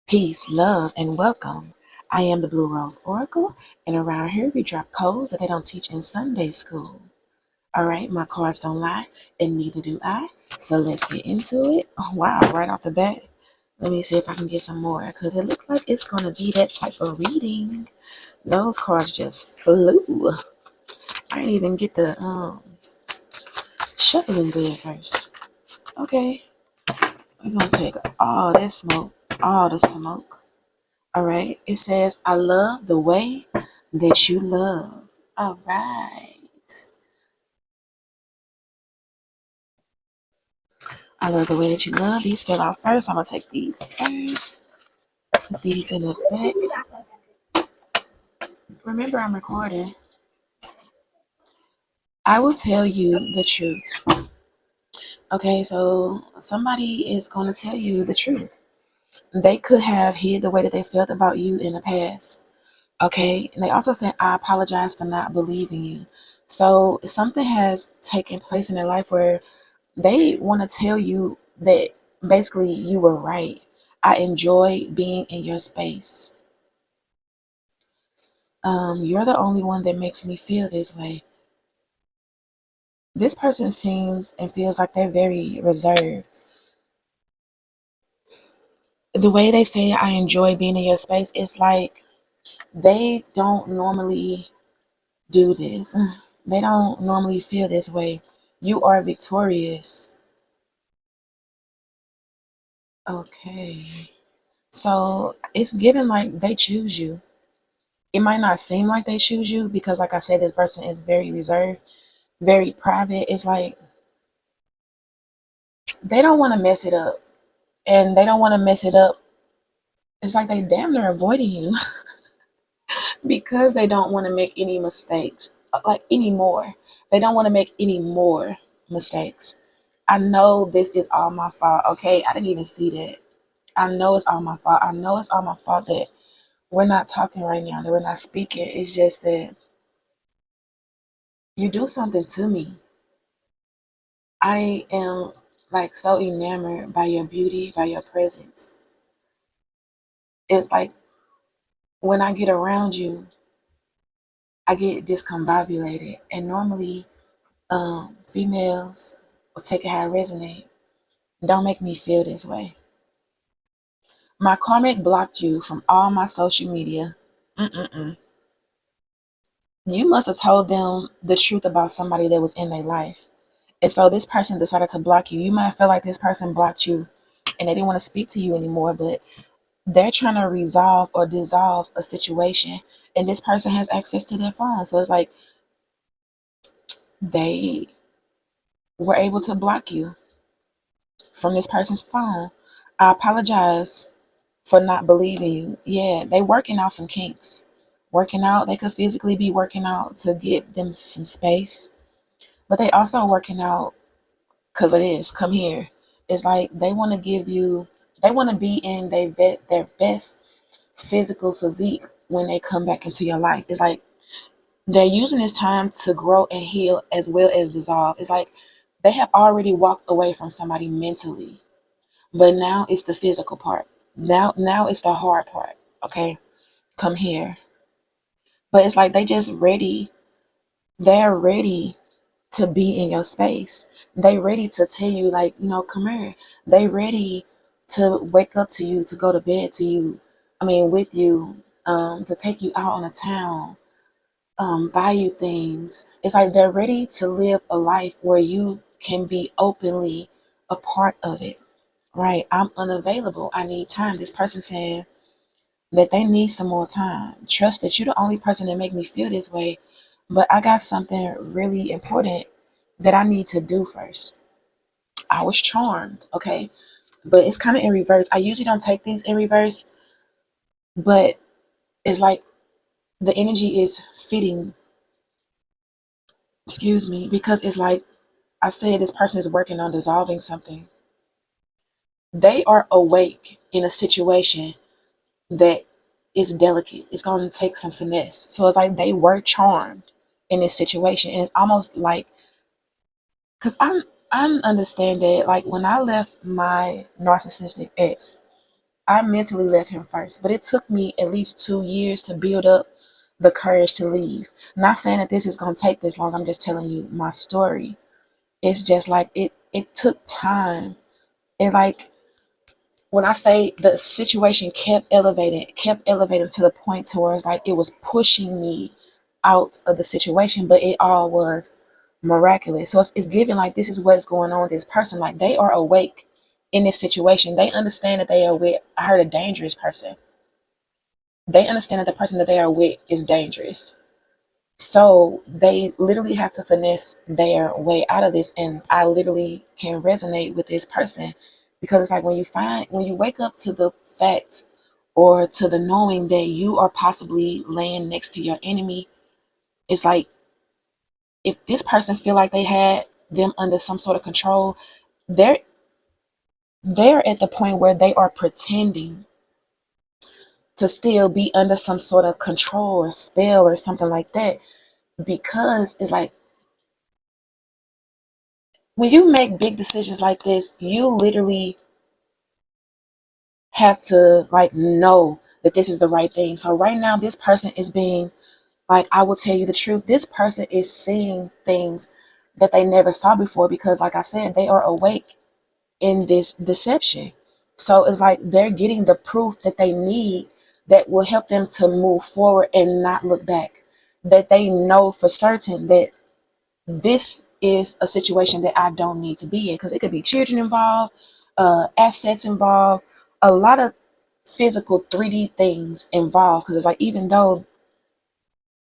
Peace, love, and welcome. I am the bluRoseOracle, and around here we drop codes that they don't teach in Sunday school. Alright, my cards don't lie, and neither do I. So let's get into it. Oh, wow, right off the bat. Let me see if I can get some more, because it looks like it's going to be that type of reading. Those cards just flew. I didn't even get the shuffling good first. Okay, we're going to take all that smoke, all the smoke. All right. It says, I love the way that you love. All right. I love the way that you love. These fell out first. I'm going to take these first. Put these in the back. Remember, I'm recording. I will tell you the truth. Okay. So somebody is going to tell you the truth. They could have hid the way that they felt about you in the past. Okay. And they also said, I apologize for not believing you. So something has taken place in their life where they want to tell you that basically you were right. I enjoy being in your space. You're the only one that makes me feel this way. This person seems and feels like they're very reserved. The way they say I enjoy being in your space, it's like they don't normally do this. They don't normally feel this way. You are victorious. Okay. So it's given like they choose you. It might not seem like they choose you because, like I said, this person is very reserved, very private. It's like they don't want to mess it up, and they don't want to mess it up. It's like they damn near avoiding you because they don't want to make any mistakes, like anymore. They don't want to make any more mistakes. I know this is all my fault. Okay, I didn't even see that. I know it's all my fault. I know it's all my fault that we're not talking right now, that we're not speaking. It's just that you do something to me. I am like so enamored by your beauty, by your presence. It's like when I get around you, I get discombobulated. And normally, females will take it how it resonate. Don't make me feel this way. My karmic blocked you from all my social media. Mm-mm-mm. You must have told them the truth about somebody that was in their life. And so this person decided to block you. You might have felt like this person blocked you and they didn't want to speak to you anymore, but they're trying to resolve or dissolve a situation, and this person has access to their phone. So it's like they were able to block you from this person's phone. I apologize for not believing you. Yeah, they working out some kinks. Working out, they could physically be working out to give them some space, but they also working out because it is come here. It's like they want to give you, they want to be in their best physical physique when they come back into your life. It's like they're using this time to grow and heal as well as dissolve. It's like they have already walked away from somebody mentally, but now it's the physical part. Now it's the hard part. Okay, come here. But it's like they just ready. They're ready to be in your space. They ready to tell you like, come here. They ready to wake up to you, to go to bed to you. I mean, with you, to take you out on the town, buy you things. It's like they're ready to live a life where you can be openly a part of it. Right? I'm unavailable. I need time. This person saying that they need some more time. Trust that you're the only person that make me feel this way, but I got something really important that I need to do first. I was charmed, okay? But it's kind of in reverse. I usually don't take these in reverse, but it's like the energy is fitting, excuse me, because it's like I said, this person is working on dissolving something. They are awake in a situation that is delicate. It's going to take some finesse. So it's like they were charmed in this situation. And it's almost like, because I understand that, like when I left my narcissistic ex, I mentally left him first, but it took me at least 2 years to build up the courage to leave. Not saying that this is going to take this long. I'm just telling you my story. It's just like it took time. And like when I say the situation kept elevating to the point to where it's like it was pushing me out of the situation, but it all was miraculous. So it's giving like this is what's going on with this person. Like they are awake in this situation. They understand that they are with, I heard, a dangerous person. They understand that the person that they are with is dangerous. So they literally have to finesse their way out of this. And I literally can resonate with this person because it's like when you wake up to the fact or to the knowing that you are possibly laying next to your enemy, it's like if this person feel like they had them under some sort of control, they're they're at the point where they are pretending to still be under some sort of control or spell or something like that, because it's like when you make big decisions like this, you literally have to like know that this is the right thing. So right now, this person is being like, I will tell you the truth. This person is seeing things that they never saw before because, like I said, they are awake in this deception. So it's like they're getting the proof that they need that will help them to move forward and not look back. That they know for certain that this is a situation that I don't need to be in, because it could be children involved, assets involved, a lot of physical 3D things involved. Because it's like, even though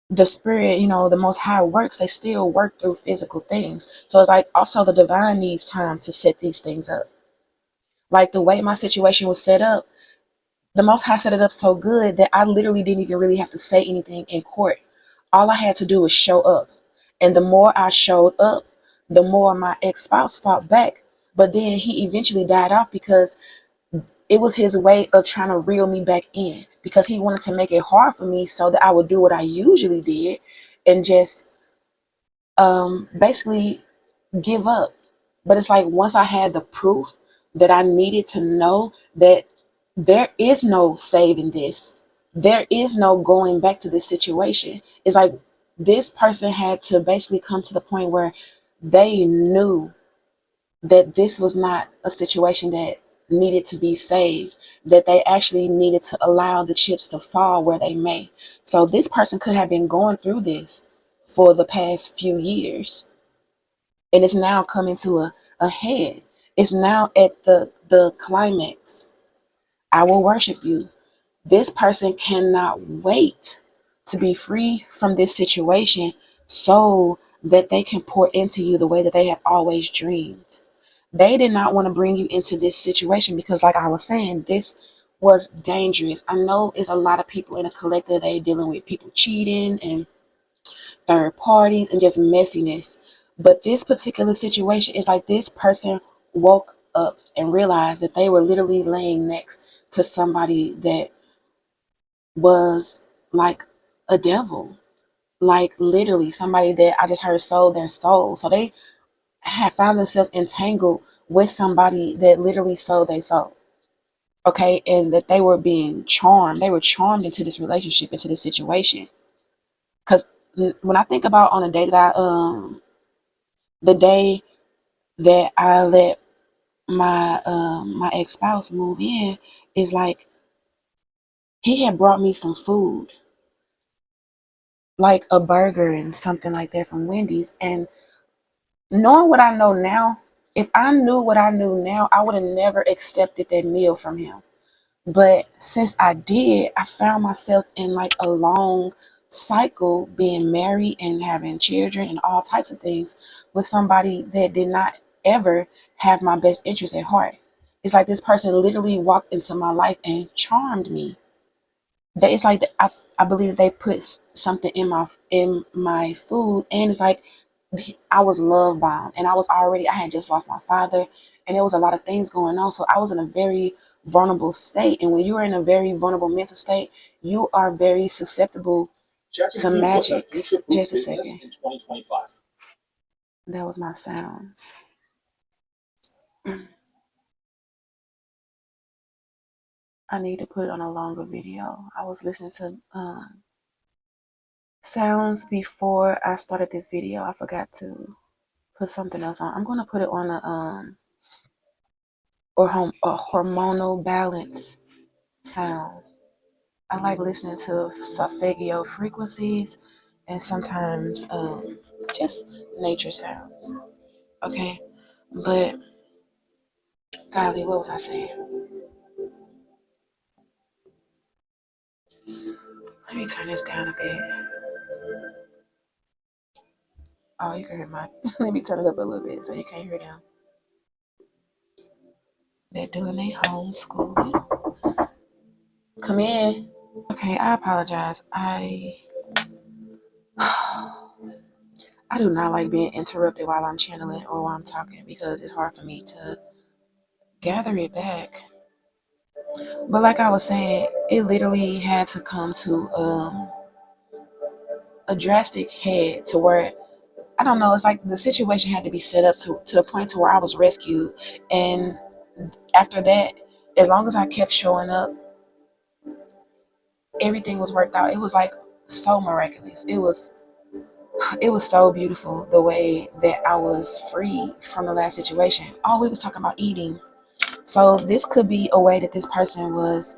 the spirit, the most high works, they still work through physical things. So it's like also the divine needs time to set these things up. Like the way my situation was set up, the most high set it up so good that I literally didn't even really have to say anything in court. All I had to do was show up. And the more I showed up, the more my ex-spouse fought back. But then he eventually died off because it was his way of trying to reel me back in, because he wanted to make it hard for me so that I would do what I usually did and just basically give up. But it's like once I had the proof that I needed to know that there is no saving this, there is no going back to this situation. It's like this person had to basically come to the point where they knew that this was not a situation that needed to be saved, that they actually needed to allow the chips to fall where they may. So this person could have been going through this for the past few years, and it's now coming to a head. It's now at the climax. I will worship you. This person cannot wait to be free from this situation so that they can pour into you the way that they have always dreamed. They did not want to bring you into this situation because, like I was saying, this was dangerous. I know it's a lot of people in a collective, they dealing with people cheating and third parties and just messiness. But this particular situation is like this person woke up and realized that they were literally laying next to somebody that was like a devil. Like literally somebody that I just heard sold their soul. So they had found themselves entangled with somebody that literally sold their soul. Okay. And that they were being charmed. They were charmed into this relationship, into this situation. Because when I think about on a day that the day that I let my ex-spouse move in, is like he had brought me some food, like a burger and something like that from Wendy's. And knowing what I know now, if I knew what I knew now, I would have never accepted that meal from him. But since I did, I found myself in like a long cycle, being married and having children and all types of things with somebody that did not ever have my best interest at heart. It's like this person literally walked into my life and charmed me. That it's like I believe they put something in my food, and it's like I was love bombed, and I had just lost my father, and there was a lot of things going on. So I was in a very vulnerable state. And when you are in a very vulnerable mental state, you are very susceptible to magic. Just a second. That was my sounds. I need to put it on a longer video. I was listening to sounds before I started this video. I forgot to put something else on. I'm going to put it on a hormonal balance sound. I like listening to solfeggio frequencies and sometimes just nature sounds. Okay, but golly, what was I saying? Let me turn this down a bit. Oh, you can hear my. Let me turn it up a little bit so you can't hear them. They're doing their homeschooling. Come in. Okay, I apologize. I do not like being interrupted while I'm channeling or while I'm talking because it's hard for me to gather it back. But like I was saying, it literally had to come to a drastic head to where I don't know. It's like the situation had to be set up to the point to where I was rescued, and after that, as long as I kept showing up, everything was worked out. It was like so miraculous. It was so beautiful the way that I was free from the last situation. Oh, we was talking about eating. So this could be a way that this person was,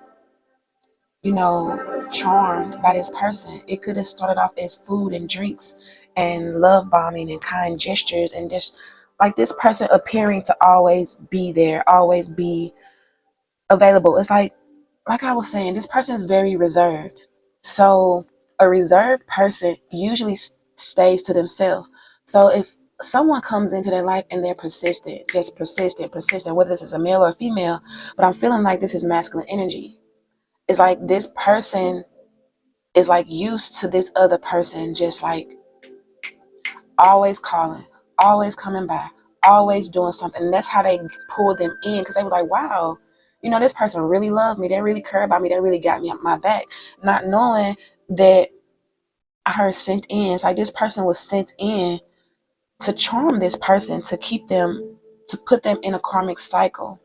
charmed by this person. It could have started off as food and drinks and love bombing and kind gestures and just like this person appearing to always be there, always be available. It's like I was saying, this person is very reserved. So a reserved person usually stays to themselves. So if someone comes into their life and they're persistent, just persistent, whether this is a male or a female, but I'm feeling like this is masculine energy. It's like this person is like used to this other person, just like always calling, always coming by, always doing something. And that's how they pulled them in because they was like, wow, this person really loved me. They really cared about me. They really got me up my back. Not knowing that I heard sent in. It's like this person was sent in to charm this person, to keep them, to put them in a karmic cycle.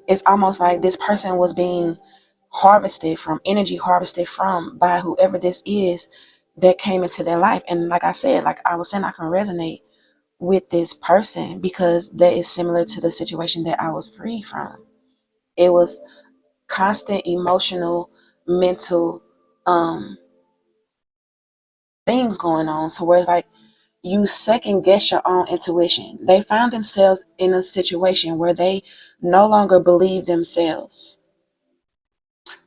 It's almost like this person was being harvested from, energy harvested from by whoever this is that came into their life. And like I said, like I was saying, I can resonate with this person because that is similar to the situation that I was free from. It was constant emotional, mental things going on. So where it's like you second guess your own intuition. They found themselves in a situation where they no longer believe themselves.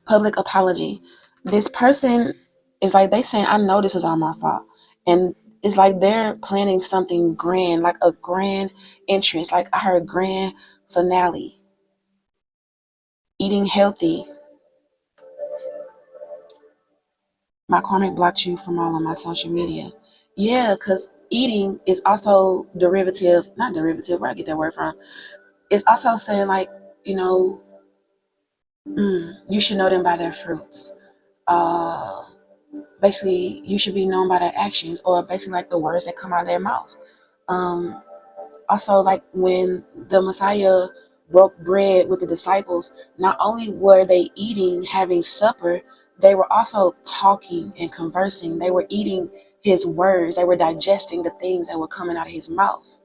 Public apology. This person is like they saying, I know this is all my fault. And it's like they're planning something grand, like a grand entrance. Like I heard grand finale. Eating healthy. My karmic blocked you from all of my social media. Yeah, because eating is also derivative, not derivative, where I get that word from. It's also saying like, you know, you should know them by their fruits. Basically, you should be known by their actions, or basically like the words that come out of their mouth. Um, Also, like when the Messiah broke bread with the disciples, not only were they eating, having supper, they were also talking and conversing. They were eating his words. They were digesting the things that were coming out of his mouth.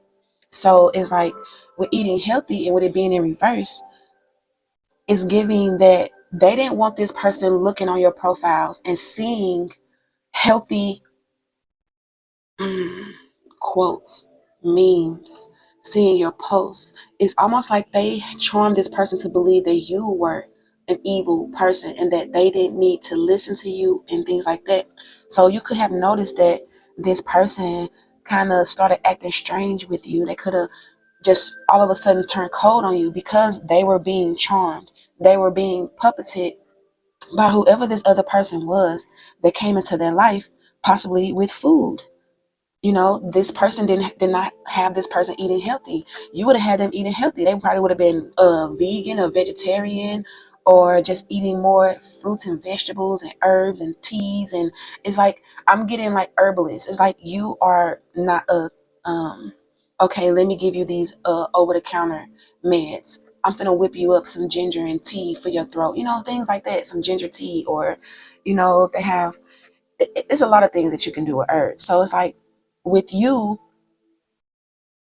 So it's like with eating healthy and with it being in reverse, it's giving that they didn't want this person looking on your profiles and seeing healthy quotes, memes, seeing your posts. It's almost like they charmed this person to believe that you were an evil person and that they didn't need to listen to you and things like that. So you could have noticed that this person kind of started acting strange with you. They could have just all of a sudden turned cold on you because they were being charmed. They were being puppeted by whoever this other person was that came into their life, possibly with food. This person did not have this person eating healthy. You would have had them eating healthy. They probably would have been vegan or vegetarian, or just eating more fruits and vegetables and herbs and teas. And it's like I'm getting like herbalists. It's like you are not a okay, let me give you these over the counter meds. I'm finna whip you up some ginger and tea for your throat, things like that, some ginger tea. Or if they have, it's a lot of things that you can do with herbs. So it's like, with you,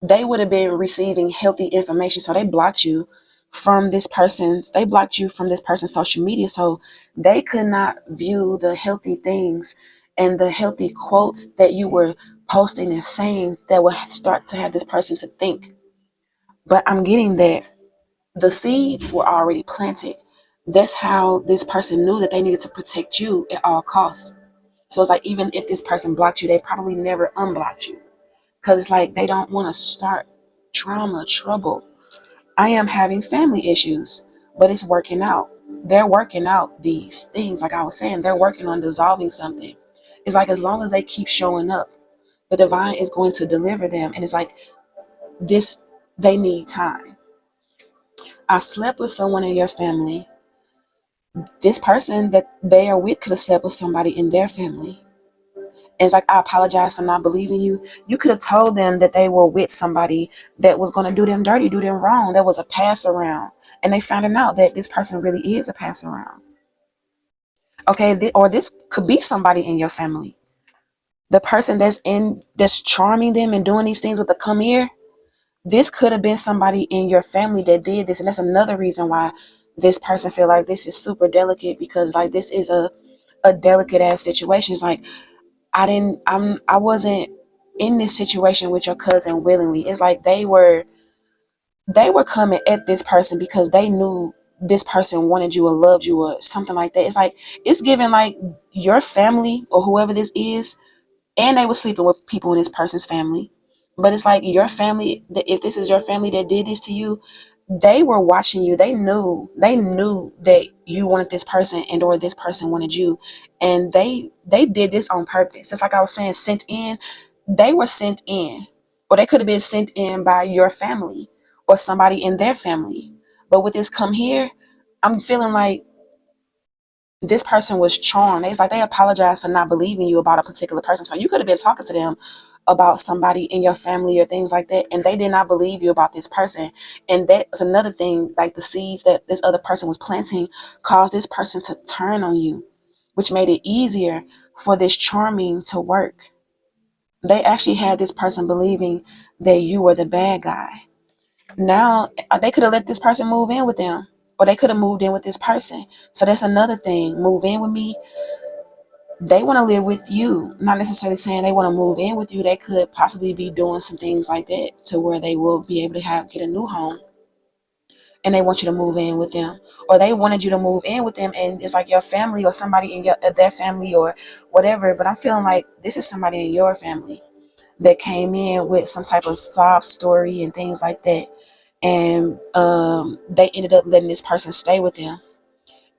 they would have been receiving healthy information. So they blocked you from this person's social media. So they could not view the healthy things and the healthy quotes that you were posting and saying that would start to have this person to think. But I'm getting that the seeds were already planted. That's how this person knew that they needed to protect you at all costs. So it's like, even if this person blocked you, they probably never unblocked you, because it's like they don't want to start drama, trouble. I am having family issues, but it's working out. They're working out these things. Like I was saying, they're working on dissolving something. It's like, as long as they keep showing up, the divine is going to deliver them. And it's like, this, they need time. I slept with someone in your family. This person that they are with could have slept with somebody in their family. And it's like, I apologize for not believing you. You could have told them that they were with somebody that was going to do them dirty, do them wrong. That was a pass around. And they found out that this person really is a pass around. Okay, or this could be somebody in your family. The person that's charming them and doing these things with the come here, this could have been somebody in your family that did this. And that's another reason why this person feel like this is super delicate, because like, this is a delicate ass situation. It's like, I wasn't in this situation with your cousin willingly. It's like they were coming at this person because they knew this person wanted you or loved you or something like that. It's like, it's given like your family or whoever this is, and they were sleeping with people in this person's family. But it's like, your family, if this is your family that did this to you, they were watching you. They knew that you wanted this person, and or this person wanted you. And they did this on purpose. It's like I was saying, sent in. They were sent in, or they could have been sent in by your family or somebody in their family. But with this come here, I'm feeling like this person was charmed. It's like they apologized for not believing you about a particular person. So you could have been talking to them about somebody in your family or things like that, and they did not believe you about this person. And that's another thing, like the seeds that this other person was planting caused this person to turn on you, which made it easier for this charming to work. They actually had this person believing that you were the bad guy. Now they could have let this person move in with them, or they could have moved in with this person. So that's another thing. Move in with me. They want to live with you. Not necessarily saying they want to move in with you. They could possibly be doing some things like that to where they will be able to get a new home, and they want you to move in with them, or they wanted you to move in with them, and it's like your family or somebody in their family or whatever. But I'm feeling like this is somebody in your family that came in with some type of sob story and things like that, and they ended up letting this person stay with them.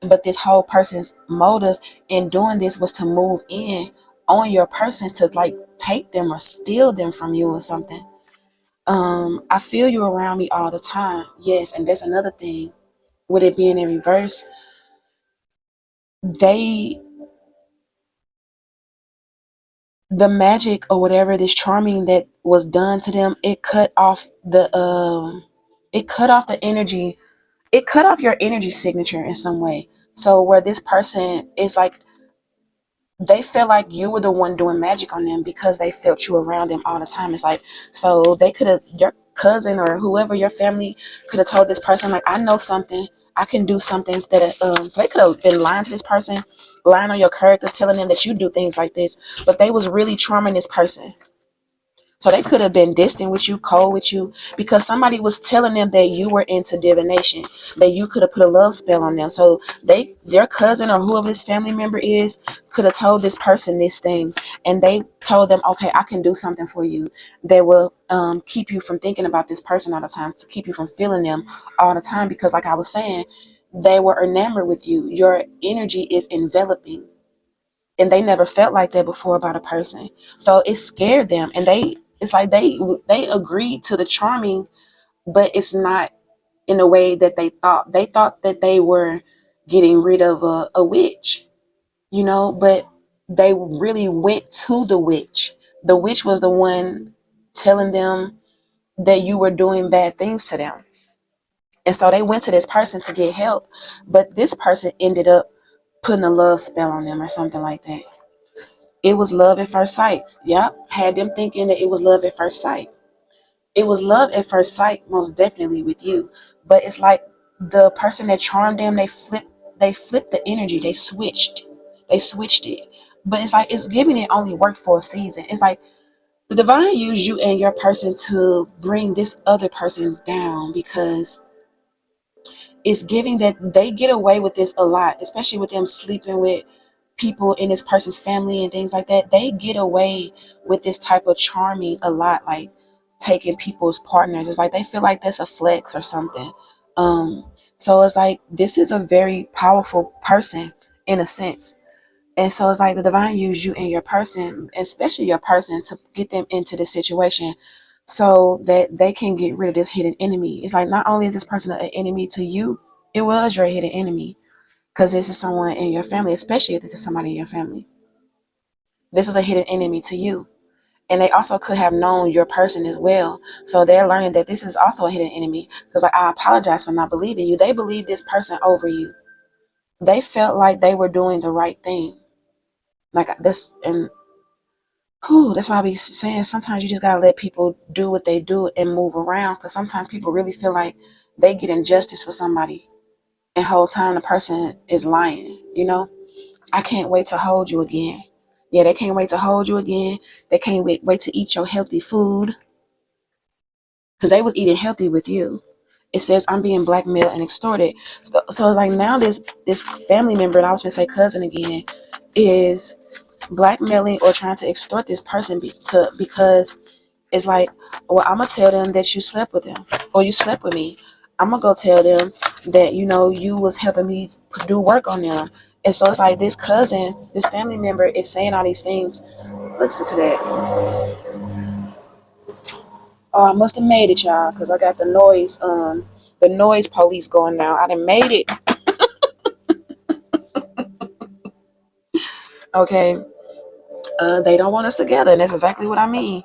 But this whole person's motive in doing this was to move in on your person, to like take them or steal them from you or something. I feel you around me all the time. Yes, and that's another thing. With it being in reverse, they the magic or whatever, this charming that was done to them, it cut off the energy. It cut off your energy signature in some way. So where this person is like, they felt like you were the one doing magic on them because they felt you around them all the time. It's like, so they could have, your cousin or whoever, your family could have told this person, like, I know something, I can do something that, so they could have been lying to this person, lying on your character, telling them that you do things like this, but they was really charming this person. So they could have been distant with you, cold with you, because somebody was telling them that you were into divination, that you could have put a love spell on them. So their cousin or whoever this family member is, could have told this person these things, and they told them, okay, I can do something for you that will keep you from thinking about this person all the time, to keep you from feeling them all the time. Because like I was saying, they were enamored with you. Your energy is enveloping, and they never felt like that before about a person. So it scared them, and it's like they agreed to the charming, but it's not in a way that they thought. They thought that they were getting rid of a witch, but they really went to the witch. The witch was the one telling them that you were doing bad things to them. And so they went to this person to get help, but this person ended up putting a love spell on them or something like that. It was love at first sight. Yep. Had them thinking that it was love at first sight. It was love at first sight, most definitely with you. But it's like the person that charmed them, they flipped the energy. They switched. They switched it. But it's like it's giving it only worked for a season. It's like the divine used you and your person to bring this other person down because it's giving that they get away with this a lot, especially with them sleeping with people in this person's family and things like that. They get away with this type of charming a lot, like taking people's partners. It's like they feel like that's a flex or something. So it's like this is a very powerful person in a sense. And so it's like the divine used you and your person, especially your person, to get them into this situation so that they can get rid of this hidden enemy. It's like not only is this person an enemy to you, it was your hidden enemy because this is someone in your family, especially if this is somebody in your family. This was a hidden enemy to you. And they also could have known your person as well. So they're learning that this is also a hidden enemy because like I apologize for not believing you. They believed this person over you. They felt like they were doing the right thing. Like this, and whew, that's why I be saying sometimes you just gotta let people do what they do and move around. Because sometimes people really feel like they get injustice for somebody, and whole time the person is lying. I can't wait to hold you again. Yeah, they can't wait to hold you again. They can't wait to eat your healthy food because they was eating healthy with you. It says I'm being blackmailed and extorted. So it's like now this family member, and I was gonna say cousin again, is blackmailing or trying to extort this person because it's like, well, I'm gonna tell them that you slept with him or you slept with me. I'm gonna go tell them that you was helping me do work on them. And so it's like this cousin, this family member is saying all these things. Listen to that. Oh, I must have made it, y'all, because I got the noise police going now. I done made it. Okay. They don't want us together, and that's exactly what I mean.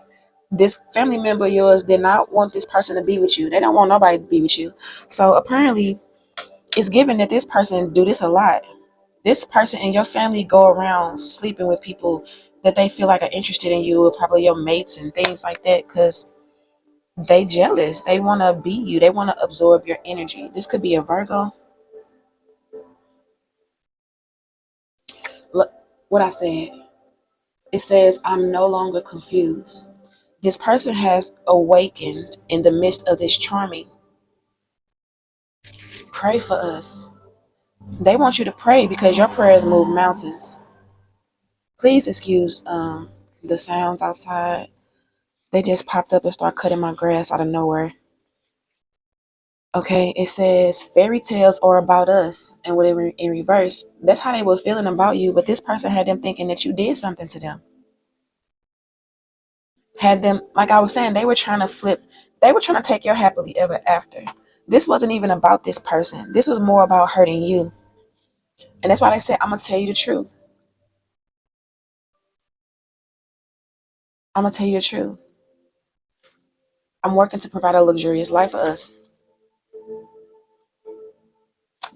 This family member of yours did not want this person to be with you. They don't want nobody to be with you. So apparently it's given that this person do this a lot. This person in your family go around sleeping with people that they feel like are interested in you, or probably your mates and things like that, because they jealous. They want to be you. They want to absorb your energy. This could be a Virgo. Look what I said. It says, I'm no longer confused. This person has awakened in the midst of this charming. Pray for us. They want you to pray because your prayers move mountains. Please excuse the sounds outside. They just popped up and started cutting my grass out of nowhere. Okay, it says fairy tales are about us, and with it in reverse, that's how they were feeling about you. But this person had them thinking that you did something to them. Had them, like I was saying, they were trying to flip. They were trying to take your happily ever after. This wasn't even about this person. This was more about hurting you, and that's why they said, "I'm gonna tell you the truth. I'm gonna tell you the truth. I'm working to provide a luxurious life for us."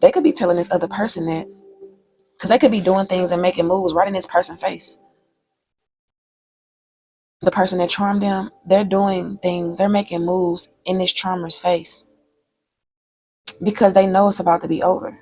They could be telling this other person that because they could be doing things and making moves right in this person's face. The person that charmed them, they're doing things, they're making moves in this charmer's face because they know it's about to be over.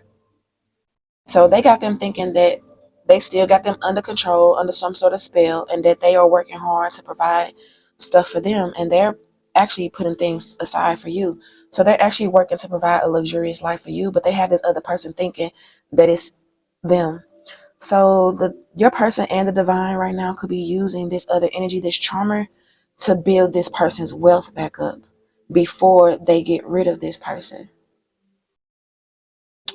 So they got them thinking that they still got them under control, under some sort of spell, and that they are working hard to provide stuff for them. And they're actually putting things aside for you. So they're actually working to provide a luxurious life for you, but they have this other person thinking that it's them. So your person and the divine right now could be using this other energy, this charmer, to build this person's wealth back up before they get rid of this person.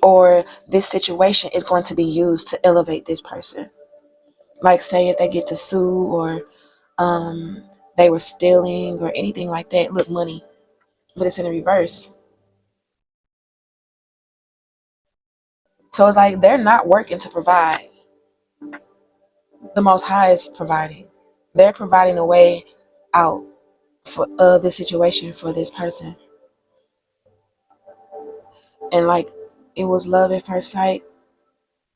Or this situation is going to be used to elevate this person. Like say if they get to sue or they were stealing or anything like that. Look, money, but it's in the reverse. So it's like they're not working to provide. The Most High is providing. They're providing a way out for this situation for this person. And like, it was love at first sight.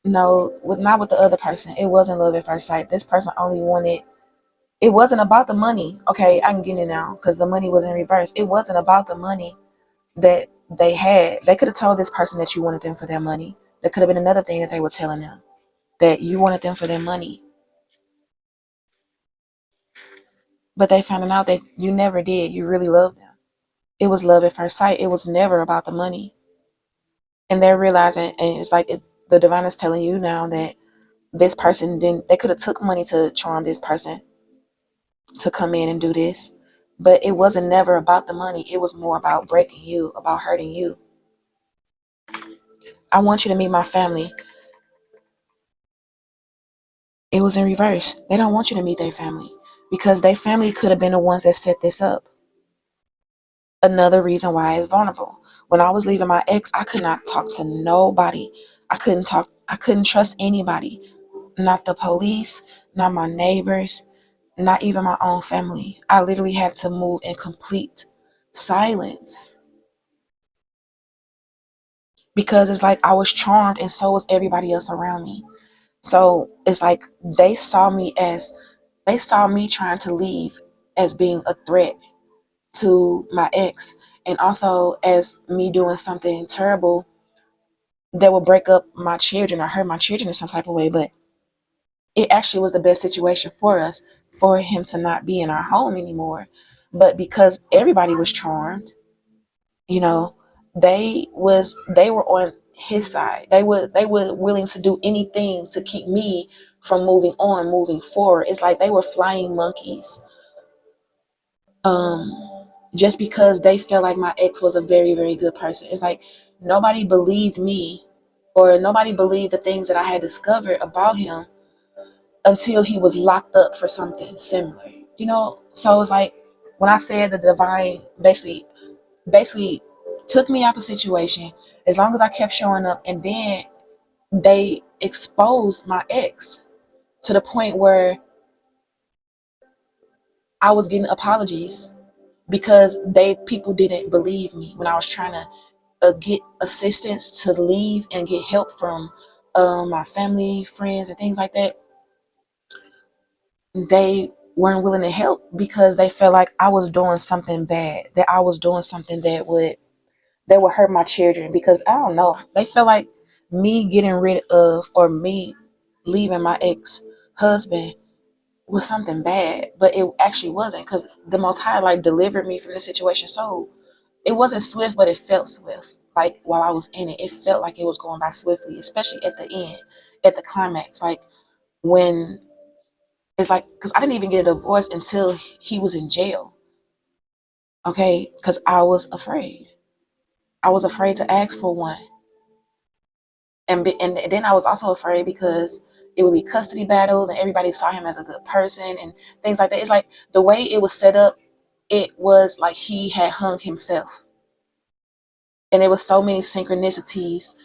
No, with not with the other person. It wasn't love at first sight. This person only wanted. It wasn't about the money. Okay, I can get it now because the money was in reverse. It wasn't about the money that they had. They could have told this person that you wanted them for their money. There could have been another thing that they were telling them, that you wanted them for their money. But they found out that you never did. You really loved them. It was love at first sight. It was never about the money. And they're realizing, and it's like the divine is telling you now that this person didn't, they could have took money to charm this person to come in and do this. But it wasn't never about the money. It was more about breaking you, about hurting you. I want you to meet my family. It was in reverse. They don't want you to meet their family because their family could have been the ones that set this up. Another reason why it's vulnerable. When I was leaving my ex, I could not talk to nobody. I couldn't trust anybody. Not the police, not my neighbors, not even my own family. I literally had to move in complete silence because it's like I was charmed and so was everybody else around me. So it's like they saw me trying to leave as being a threat to my ex, and also as me doing something terrible that would break up my children or hurt my children in some type of way. But it actually was the best situation for us, for him to not be in our home anymore. But because everybody was charmed, you know, they were on his side. They were willing to do anything to keep me from moving on, moving forward. It's like they were flying monkeys. Just because they felt like my ex was a very, very good person. It's like nobody believed me, or nobody believed the things that I had discovered about him until he was locked up for something similar. So it's like when I said the divine basically took me out the situation, as long as I kept showing up, and then they exposed my ex to the point where I was getting apologies because people didn't believe me when I was trying to get assistance to leave and get help from my family, friends, and things like that. They weren't willing to help because they felt like I was doing something bad, that I was doing something that would hurt my children. Because I don't know, they felt like me getting rid of, or me leaving my ex-husband was something bad, but it actually wasn't, because the Most High like delivered me from the situation. So it wasn't swift, but it felt swift. Like while I was in it, it felt like it was going by swiftly, especially at the end, at the climax. Like when it's like, because I didn't even get a divorce until he was in jail. Okay, because I was afraid. I was afraid to ask for one, and then I was also afraid because it would be custody battles, and everybody saw him as a good person and things like that. It's like the way it was set up, it was like he had hung himself, and there was so many synchronicities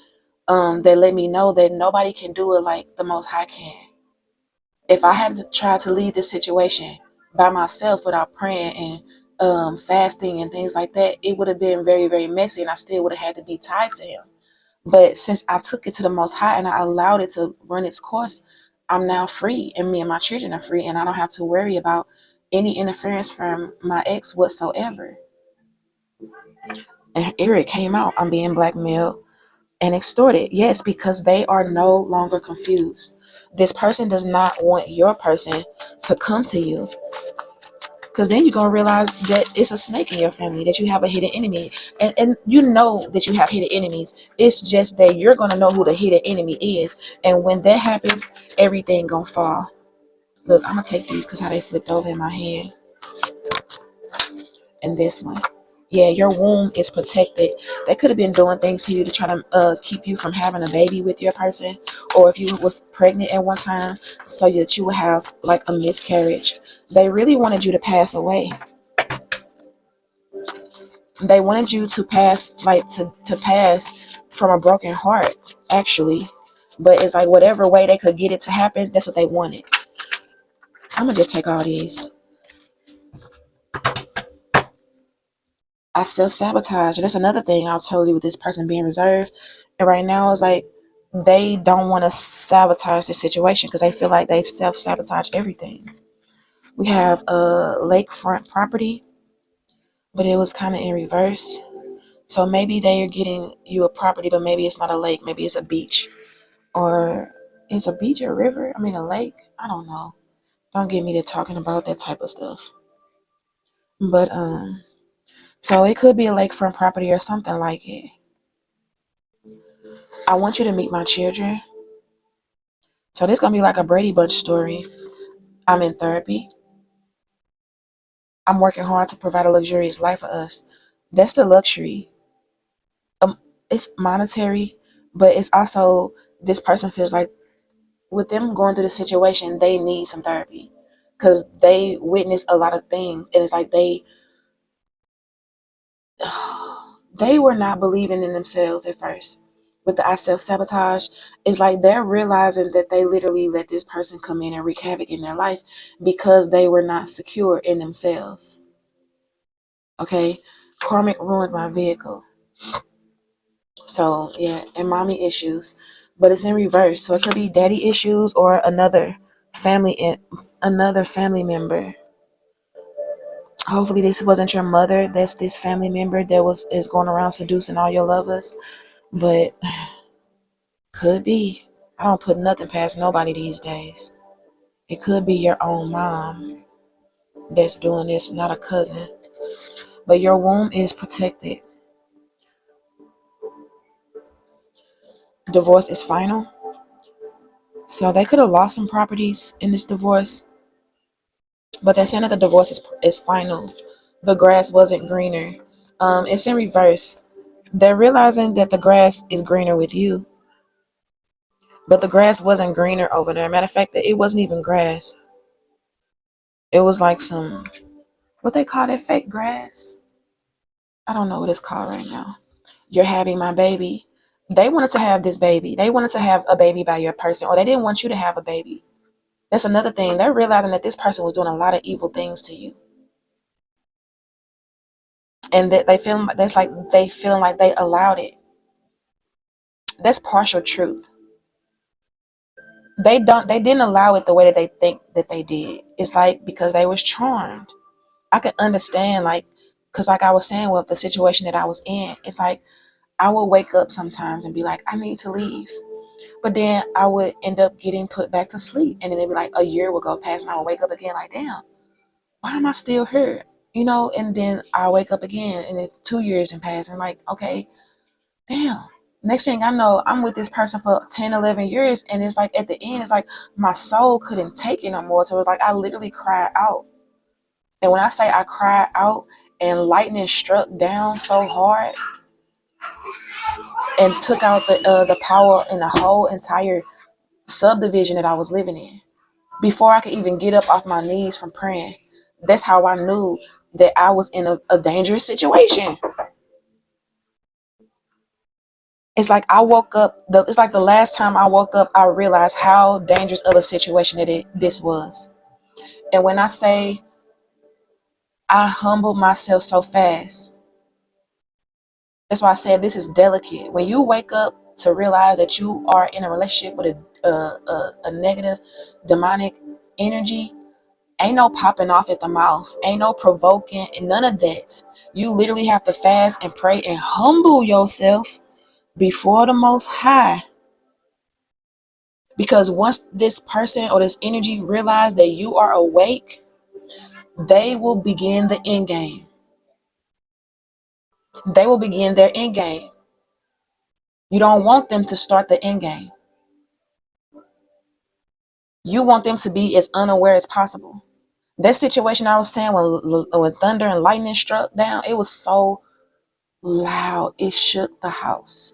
that let me know that nobody can do it like the Most High can. If I had to try to leave this situation by myself without praying and fasting and things like that, it would have been very, very messy, and I still would have had to be tied to him. But since I took it to the Most High and I allowed it to run its course, I'm now free, and me and my children are free, and I don't have to worry about any interference from my ex whatsoever. And here it came out. I'm being blackmailed and extorted. Yes, because they are no longer confused. This person does not want your person to come to you, because then you're going to realize that it's a snake in your family, that you have a hidden enemy. And you know that you have hidden enemies. It's just that you're going to know who the hidden enemy is. And when that happens, everything going to fall. Look, I'm going to take these because how they flipped over in my hand. And this one. Yeah, your womb is protected. They could have been doing things to you to try to keep you from having a baby with your person, or if you was pregnant at one time, so that you would have like a miscarriage. They really wanted you to pass away. They wanted you to pass, like to pass from a broken heart, actually. But it's like whatever way they could get it to happen, that's what they wanted. I'm gonna just take all these. I self-sabotage. And that's another thing I'll tell you with this person being reserved. And right now it's like they don't want to sabotage the situation because they feel like they self-sabotage everything. We have a lakefront property, but it was kind of in reverse. So maybe they are getting you a property, but maybe it's not a lake. Maybe it's a beach. Or is a beach a river? I mean, a lake? I don't know. Don't get me to talking about that type of stuff. But, so it could be a lakefront property or something like it. I want you to meet my children. So this gonna be like a Brady Bunch story. I'm in therapy. I'm working hard to provide a luxurious life for us. That's the luxury. It's monetary, but it's also this person feels like with them going through the situation, they need some therapy because they witness a lot of things, and it's like they were not believing in themselves at first. With the I self sabotage, it's like they're realizing that they literally let this person come in and wreak havoc in their life because they were not secure in themselves. Okay, karmic ruined my vehicle. So yeah, and mommy issues, but it's in reverse. So it could be daddy issues or another family member. Hopefully this wasn't your mother. That's this family member that is going around seducing all your lovers. But could be. I don't put nothing past nobody these days. It could be your own mom that's doing this, not a cousin. But your womb is protected. Divorce is final. So they could have lost some properties in this divorce, but they're saying that the divorce is final. The grass wasn't greener. It's in reverse. They're realizing that the grass is greener with you, but the grass wasn't greener over there. Matter of fact, that it wasn't even grass. It was like some, what they call that fake grass. I don't know what it's called right now. You're having my baby. They wanted to have this baby. They wanted to have a baby by your person, or they didn't want you to have a baby. That's another thing. They're realizing that this person was doing a lot of evil things to you, and that they feeling like they allowed it. That's partial truth. They didn't allow it the way that they think that they did. It's like because they was charmed. I could understand, like, because like I was saying with the situation that I was in, it's like I would wake up sometimes and be like, I need to leave. But then I would end up getting put back to sleep. And then it'd be like a year would go past and I would wake up again like, damn, why am I still here? And then I wake up again and then 2 years and pass and like, okay, damn. Next thing I know, I'm with this person for 10, 11 years. And it's like at the end, it's like my soul couldn't take it no more. So it's like I literally cried out. And when I say I cried out and lightning struck down so hard and took out the power in the whole entire subdivision that I was living in, before I could even get up off my knees from praying, that's how I knew that I was in a dangerous situation. It's like I woke up. It's like the last time I woke up, I realized how dangerous of a situation that this was. And when I say I humbled myself so fast, that's why I said this is delicate. When you wake up to realize that you are in a relationship with a negative, demonic energy, ain't no popping off at the mouth, ain't no provoking, and none of that. You literally have to fast and pray and humble yourself before the Most High. Because once this person or this energy realize that you are awake, they will begin the end game. They will begin their end game. You don't want them to start the end game. You want them to be as unaware as possible. That situation I was saying when thunder and lightning struck down, it was so loud. It shook the house.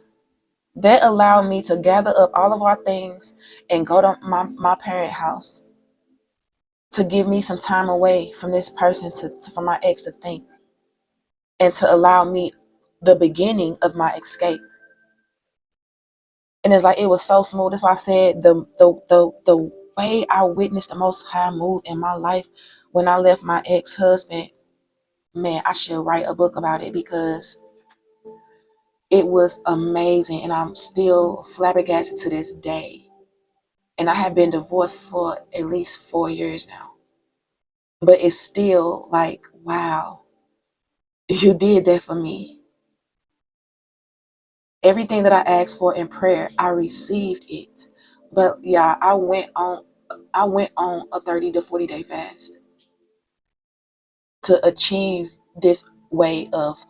That allowed me to gather up all of our things and go to my parent house to give me some time away from this person, from my ex to think, and to allow me the beginning of my escape. And it's like it was so smooth. That's why I said the way I witnessed the Most High move in my life when I left my ex-husband Man, I should write a book about it because it was amazing, and I'm still flabbergasted to this day. And I have been divorced for at least 4 years now. But it's still like, wow, you did that for me. Everything that I asked for in prayer, I received it. But yeah, I went on a 30 to 40 day fast to achieve this way of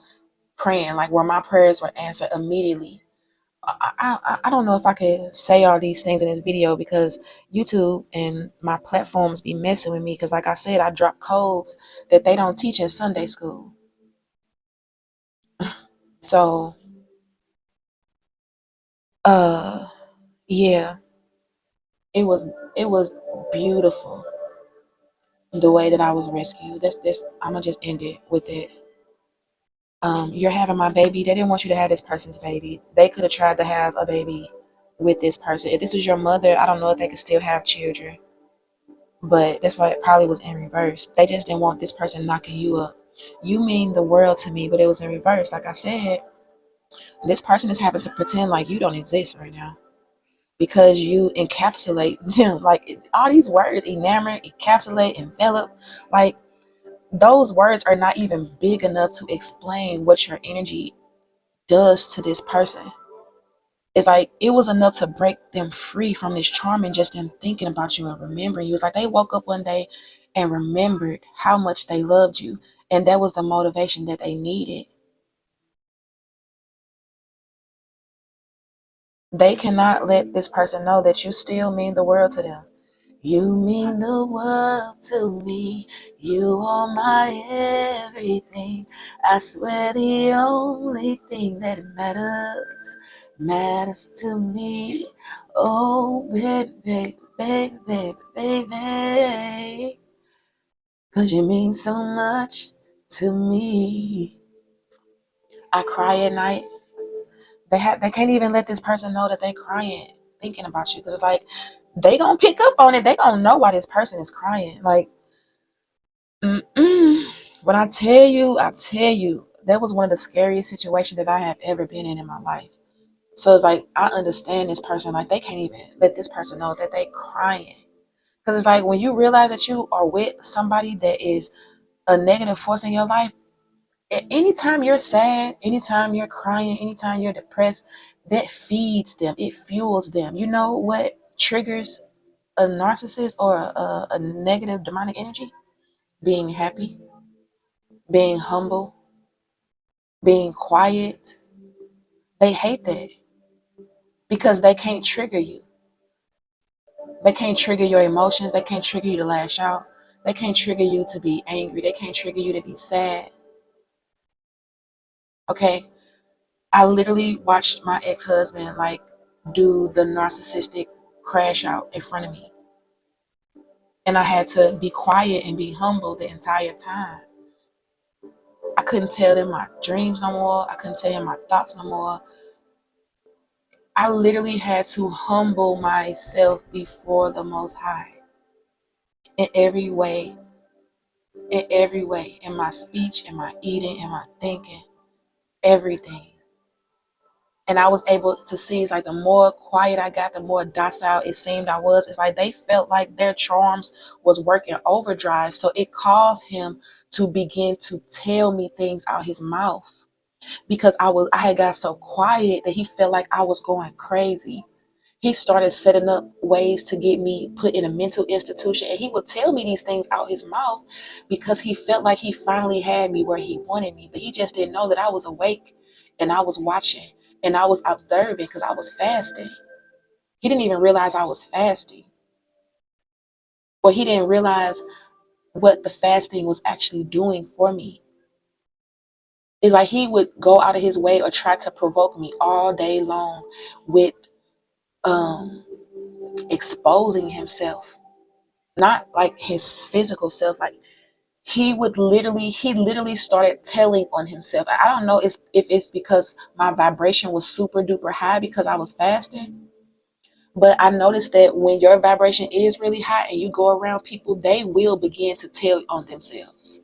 praying, like where my prayers were answered immediately. I don't know if I could say all these things in this video because YouTube and my platforms be messing with me because like I said, I drop codes that they don't teach in Sunday school. So uh yeah, it was beautiful the way that I was rescued. That's I'm gonna just end it with it. You're having my baby. They didn't want you to have this person's baby. They could have tried to have a baby with this person. If this was your mother, I don't know if they could still have children. But that's why it probably was in reverse. They just didn't want this person knocking you up. You mean the world to me, but it was in reverse. Like I said, this person is having to pretend like you don't exist right now because you encapsulate them. Like all these words, enamored, encapsulate, envelop, like those words are not even big enough to explain what your energy does to this person. It's like it was enough to break them free from this charm and just them thinking about you and remembering you. It's like they woke up one day and remembered how much they loved you. And that was the motivation that they needed. They cannot let this person know that you still mean the world to them. You mean the world to me. You are my everything. I swear the only thing that matters to me. Oh, baby, baby, baby, baby. 'Cause you mean so much to me. I cry at night. They can't even let this person know that they crying thinking about you. 'Cause it's like they gonna pick up on it. They gonna know why this person is crying. Like, when I tell you, that was one of the scariest situations that I have ever been in my life. So it's like I understand this person. Like they can't even let this person know that they crying. Because it's like when you realize that you are with somebody that is a negative force in your life, anytime you're sad, anytime you're crying, anytime you're depressed, that feeds them. It fuels them. You know what triggers a narcissist or a negative demonic energy? Being happy, being humble, being quiet. They hate that because they can't trigger you. They can't trigger your emotions. They can't trigger you to lash out. They can't trigger you to be angry. They can't trigger you to be sad. Okay? I literally watched my ex-husband like do the narcissistic crash out in front of me. And I had to be quiet and be humble the entire time. I couldn't tell them my dreams no more. I couldn't tell him my thoughts no more. I literally had to humble myself before the Most High in every way, in my speech, in my eating, in my thinking, everything. And I was able to see it's like the more quiet I got, the more docile it seemed I was. It's like they felt like their charms was working overdrive. So it caused him to begin to tell me things out his mouth because I had got so quiet that he felt like I was going crazy. He started setting up ways to get me put in a mental institution, and he would tell me these things out his mouth because he felt like he finally had me where he wanted me, but he just didn't know that I was awake and I was watching and I was observing because I was fasting. He didn't even realize I was fasting, or he didn't realize what the fasting was actually doing for me. It's like he would go out of his way or try to provoke me all day long with um exposing himself, not like his physical self. Like he literally started telling on himself. I don't know if it's because my vibration was super duper high because I was fasting, but I noticed that when your vibration is really high and you go around people, they will begin to tell on themselves.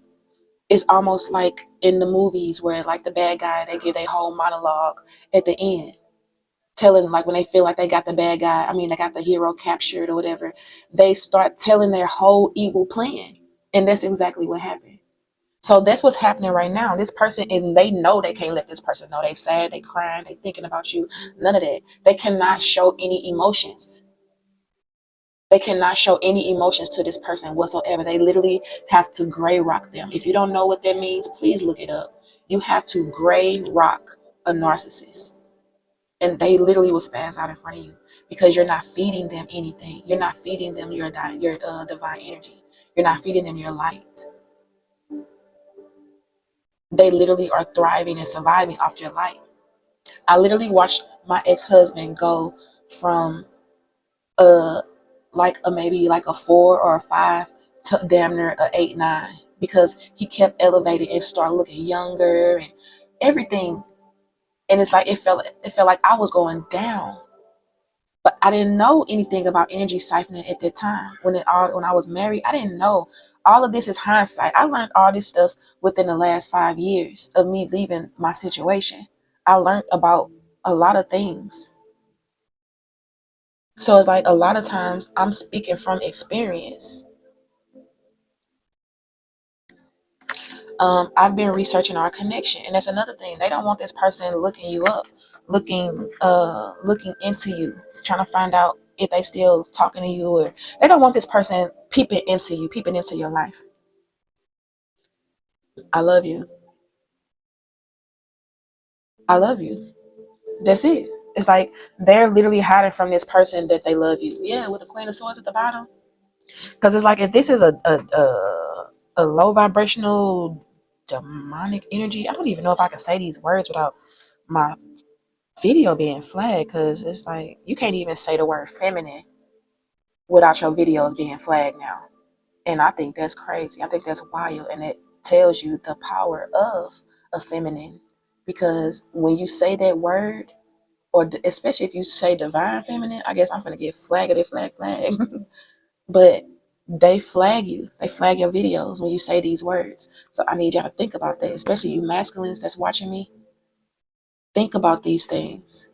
It's almost like in the movies where like the bad guy, they give their whole monologue at the end, telling like when they feel like they got the bad guy, I mean they got the hero captured or whatever, they start telling their whole evil plan. And that's exactly what happened. So that's what's happening right now. This person, and they know they can't let this person know they sad, they crying, they thinking about you. None of that. They cannot show any emotions. They cannot show any emotions to this person whatsoever. They literally have to gray rock them. If you don't know what that means, please look it up. You have to gray rock a narcissist. And they literally will spaz out in front of you because you're not feeding them anything. You're not feeding them your divine energy. You're not feeding them your light. They literally are thriving and surviving off your light. I literally watched my ex-husband go from uh like a maybe like a 4 or a 5 to damn near a 8, 9, because he kept elevating and started looking younger and everything. And it's like it felt like I was going down. But I didn't know anything about energy siphoning at that time. When I was married, I didn't know. All of this is hindsight. I learned all this stuff within the last 5 years of me leaving my situation. I learned about a lot of things. So it's like a lot of times I'm speaking from experience. I've been researching our connection, and that's another thing. They don't want this person looking you up, looking into you, trying to find out if they still talking to you, or they don't want this person peeping into you, peeping into your life. I love you. I love you. That's it. It's like they're literally hiding from this person that they love you. Yeah, with the Queen of Swords at the bottom. Because it's like if this is a low vibrational demonic energy, I don't even know if I can say these words without my video being flagged. Because it's like you can't even say the word feminine without your videos being flagged now. And I think that's crazy. I think that's wild. And it tells you the power of a feminine. Because when you say that word, or especially if you say divine feminine, I guess I'm gonna get flagged, flag. But they flag you. They flag your videos when you say these words. So I need y'all to think about that, especially you masculines that's watching me. Think about these things.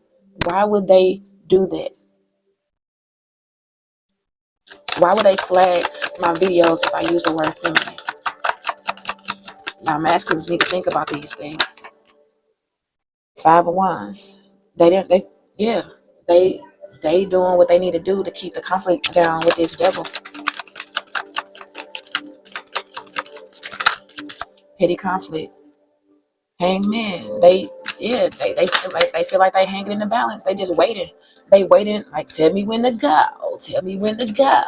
Why would they do that? Why would they flag my videos if I use the word feminine? Now masculines need to think about these things. 5 of Wands. They didn't. They yeah. They they doing what they need to do to keep the conflict down with this devil. Petty conflict. Hangman. They feel like they hanging in the balance. They just waiting. They waiting. Like tell me when to go. Tell me when to go.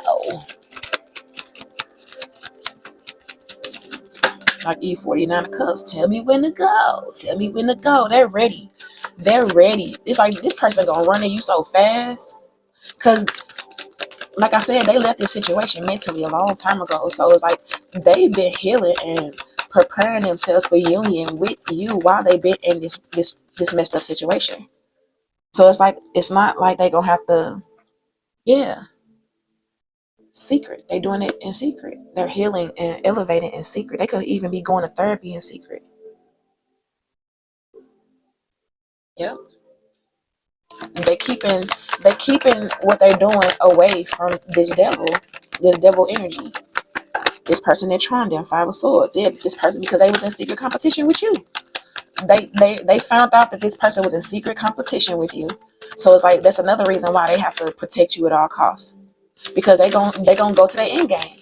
Like E49 of Cups. Tell me when to go. Tell me when to go. They're ready. They're ready. It's like this person gonna run at you so fast. Cause like I said, they left this situation mentally a long time ago. So it's like they've been healing and preparing themselves for union with you while they've been in this messed up situation. So it's like it's not like they gonna have to, yeah, secret. They doing it in secret. They're healing and elevating in secret. They could even be going to therapy in secret. Yep. They keeping what they're doing away from this devil energy. This person that charmed them, 5 of Swords. Yeah, this person because they was in secret competition with you. They found out that this person was in secret competition with you. So it's like that's another reason why they have to protect you at all costs. Because they gonna go to their end game.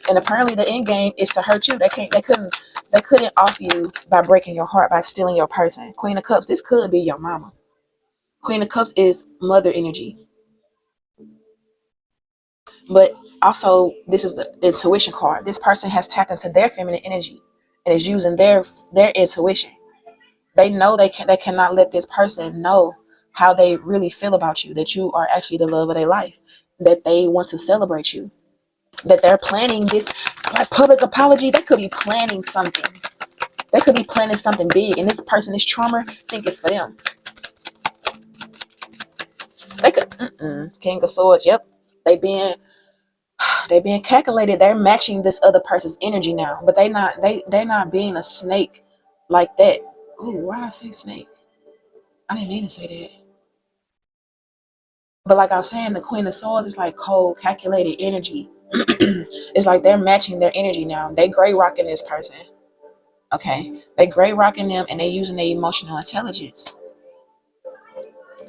And apparently the end game is to hurt you. They couldn't off you by breaking your heart, by stealing your person. Queen of Cups, this could be your mama. Queen of Cups is mother energy. But also this is the intuition card. This person has tapped into their feminine energy and is using their intuition. They know they cannot let this person know how they really feel about you, that you are actually the love of their life, that they want to celebrate you, that they're planning this like public apology. They could be planning something. They could be planning something big, and this person, this charmer, think it's for them. They could King of Swords. Yep, they being They're being calculated. They're matching this other person's energy now, but they're not being a snake like that. Oh, why I say snake? I didn't mean to say that. But like I was saying, the Queen of Swords is like cold, calculated energy. It's like they're matching their energy now. They gray rocking this person. Okay. They gray rocking them and they using their emotional intelligence.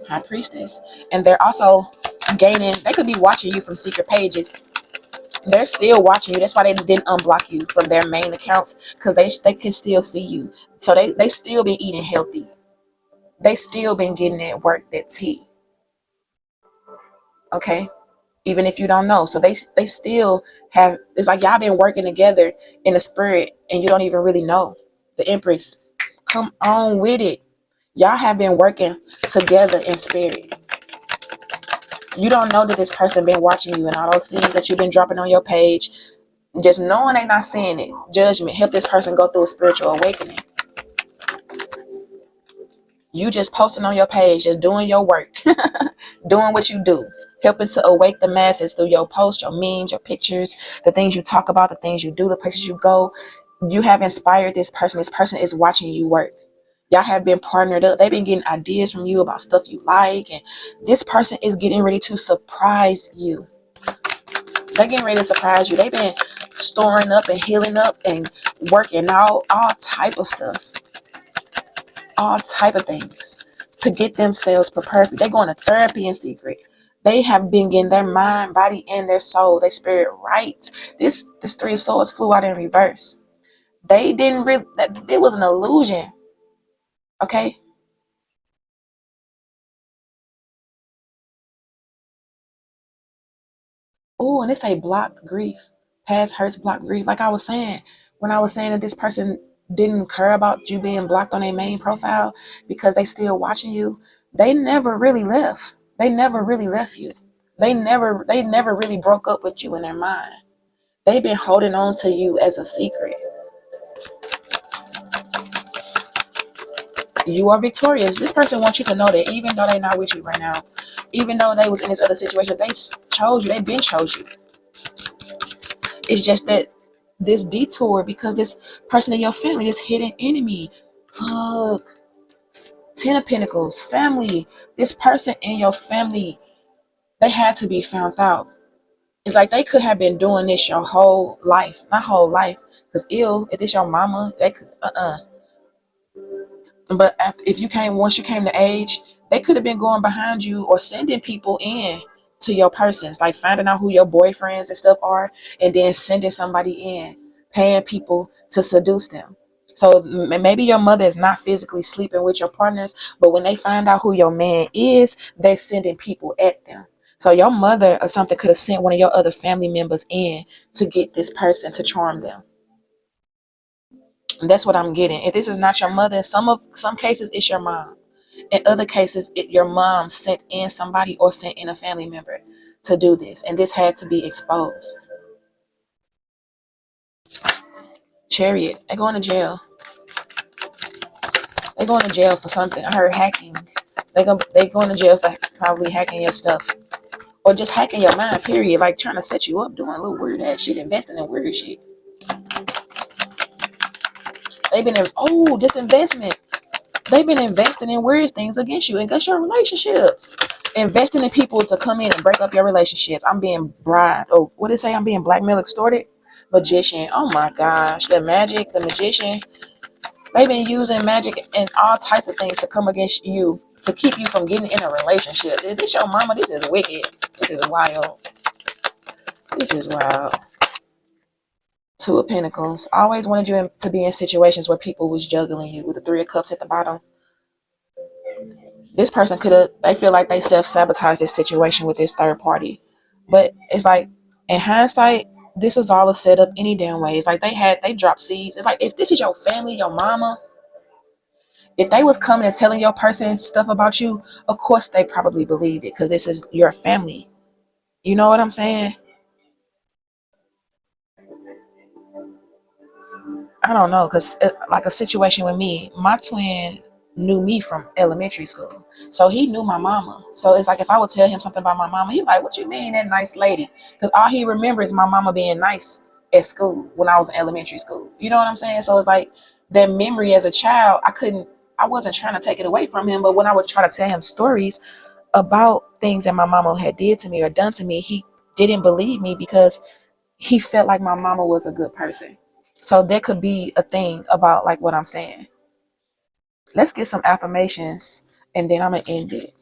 High Priestess. And they're also gaining, they could be watching you from secret pages. They're still watching you. That's why they didn't unblock you from their main accounts, because they can still see you. So they still been eating healthy. They still been getting that work, that tea. Okay. Even if you don't know. So they still have, it's like y'all been working together in the spirit and you don't even really know. The Empress, come on with it. Y'all have been working together in spirit. You don't know that this person been watching you and all those seeds that you've been dropping on your page. Just knowing they not seeing it. Judgment. Help this person go through a spiritual awakening. You just posting on your page, just doing your work, doing what you do, helping to awake the masses through your posts, your memes, your pictures, the things you talk about, the things you do, the places you go. You have inspired this person. This person is watching you work. Y'all have been partnered up. They've been getting ideas from you about stuff you like, and this person is getting ready to surprise you. They're getting ready to surprise you. They've been storing up and healing up and working all type of stuff, all type of things to get themselves prepared. They're going to therapy in secret. They have been getting their mind, body, and their soul, their spirit right. This Three of Swords flew out in reverse. They didn't really. It was an illusion. Okay. Oh, and it's a blocked grief. Past hurts, blocked grief. Like I was saying, when I was saying that this person didn't care about you being blocked on their main profile because they still watching you, they never really left. They never really left you. They never really broke up with you in their mind. They've been holding on to you as a secret. You are victorious. This person wants you to know that even though they're not with you right now, even though they was in this other situation, they chose you. They been chose you. It's just that this detour, because this person in your family, this hidden enemy, look, Ten of Pentacles, family, this person in your family, they had to be found out. It's like they could have been doing this your whole life, not whole life, because if it's your mama, they could, But if you came, once you came to age, they could have been going behind you or sending people in to your persons, like finding out who your boyfriends and stuff are, and then sending somebody in, paying people to seduce them. So maybe your mother is not physically sleeping with your partners, but when they find out who your man is, they're sending people at them. So your mother or something could have sent one of your other family members in to get this person to charm them. And that's what I'm getting. If this is not your mother, in some cases it's your mom. In other cases, your mom sent in somebody or sent in a family member to do this, and this had to be exposed. Chariot, they're going to jail. They're going to jail for something. I heard hacking. They going to jail for probably hacking your stuff or just hacking your mind. Period. Like trying to set you up, doing a little weird ass shit, investing in weird shit. They've been in this investment. They've been investing in weird things against you and against your relationships. Investing in people to come in and break up your relationships. I'm being bribed. Oh, what did it say? I'm being blackmailed, extorted. Magician. Oh my gosh. The magic, the magician. They've been using magic and all types of things to come against you to keep you from getting in a relationship. If this your mama, this is wicked. This is wild. This is wild. Two of Pentacles. I always wanted you to be in situations where people was juggling you with the Three of Cups at the bottom. This person could have, they feel like they self-sabotaged this situation with this third party. But it's like, in hindsight, this was all a setup any damn way. It's like they dropped seeds. It's like, if this is your family, your mama, if they was coming and telling your person stuff about you, of course they probably believed it because this is your family. You know what I'm saying? I don't know, because like a situation with me, my twin knew me from elementary school. So he knew my mama. So it's like if I would tell him something about my mama, he's like, what you mean that nice lady? Because all he remembers is my mama being nice at school when I was in elementary school. You know what I'm saying? So it's like that memory as a child, I wasn't trying to take it away from him, but when I would try to tell him stories about things that my mama had did to me or done to me, he didn't believe me because he felt like my mama was a good person. So there could be a thing about like what I'm saying. Let's get some affirmations and then I'm going to end it.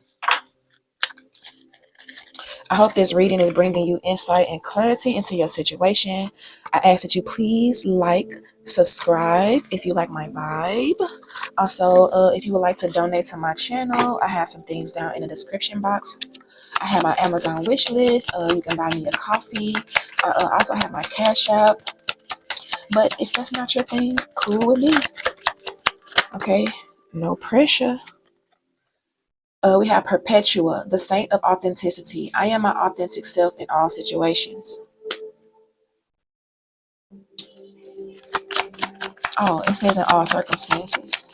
I hope this reading is bringing you insight and clarity into your situation. I ask that you please like, subscribe if you like my vibe. Also, if you would like to donate to my channel, I have some things down in the description box. I have my Amazon wish list. You can buy me a coffee. I also have my Cashapp. But if that's not your thing, cool with me. Okay, no pressure. We have Perpetua, the saint of authenticity. I am my authentic self in all situations. Oh, it says in all circumstances.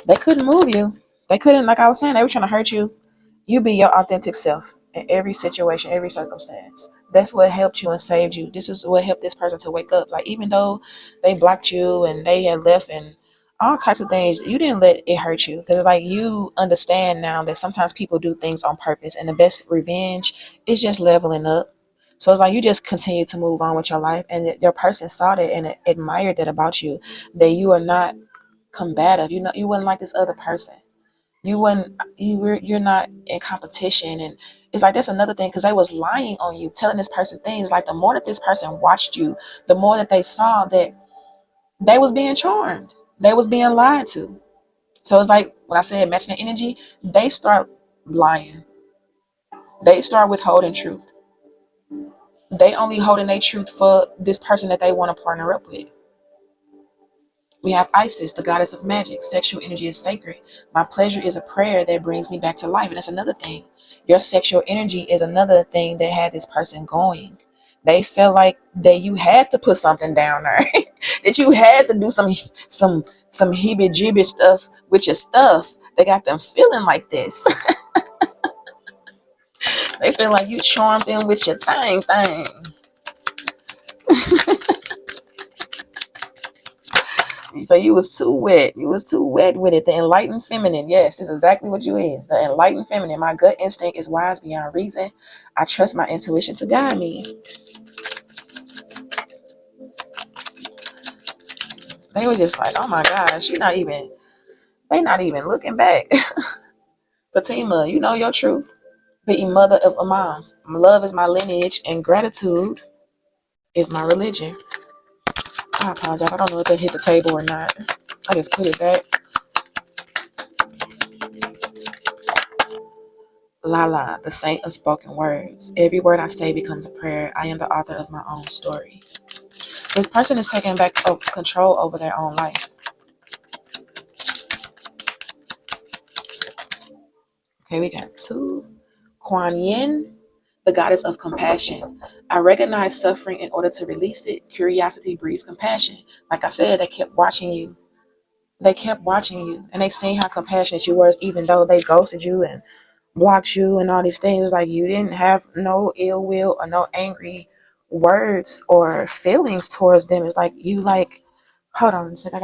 They couldn't move you. They couldn't, like I was saying, they were trying to hurt you. You be your authentic self in every situation, every circumstance. That's what helped you and saved you. This is what helped this person to wake up. Like, even though they blocked you and they had left and all types of things, you didn't let it hurt you. Because it's like you understand now that sometimes people do things on purpose. And the best revenge is just leveling up. So it's like you just continue to move on with your life. And your person saw that and admired that about you. That you are not combative. You know, you wouldn't like this other person. You're not in competition. And it's like that's another thing, because they was lying on you, telling this person things. Like the more that this person watched you, the more that they saw that they was being charmed, they was being lied to. So it's like when I said matching the energy, they start lying, they start withholding truth. They only holding their truth for this person that they want to partner up with. We have Isis, the goddess of magic. Sexual energy is sacred. My pleasure is a prayer that brings me back to life. And that's another thing. Your sexual energy is another thing that had this person going. They felt like that you had to put something down there. That you had to do some heebie jeebie stuff with your stuff. They got them feeling like this. They feel like you charmed them with your thing. So you was too wet. You was too wet with it. The enlightened feminine. Yes, this is exactly what you is. The enlightened feminine. My gut instinct is wise beyond reason. I trust my intuition to guide me. They were just like, oh my gosh, they not even looking back. Fatima, you know your truth. The mother of imams. Love is my lineage and gratitude is my religion. I apologize. I don't know if they hit the table or not. I just put it back. Lala, the saint of spoken words. Every word I say becomes a prayer. I am the author of my own story. This person is taking back control over their own life. Okay, we got 2. Kuan Yin, the goddess of compassion. I recognize suffering in order to release it. Curiosity breeds compassion. Like I said, they kept watching you. They kept watching you. And they seen how compassionate you were, even though they ghosted you and blocked you and all these things. It's like you didn't have no ill will or no angry words or feelings towards them. It's like you like, hold on a second.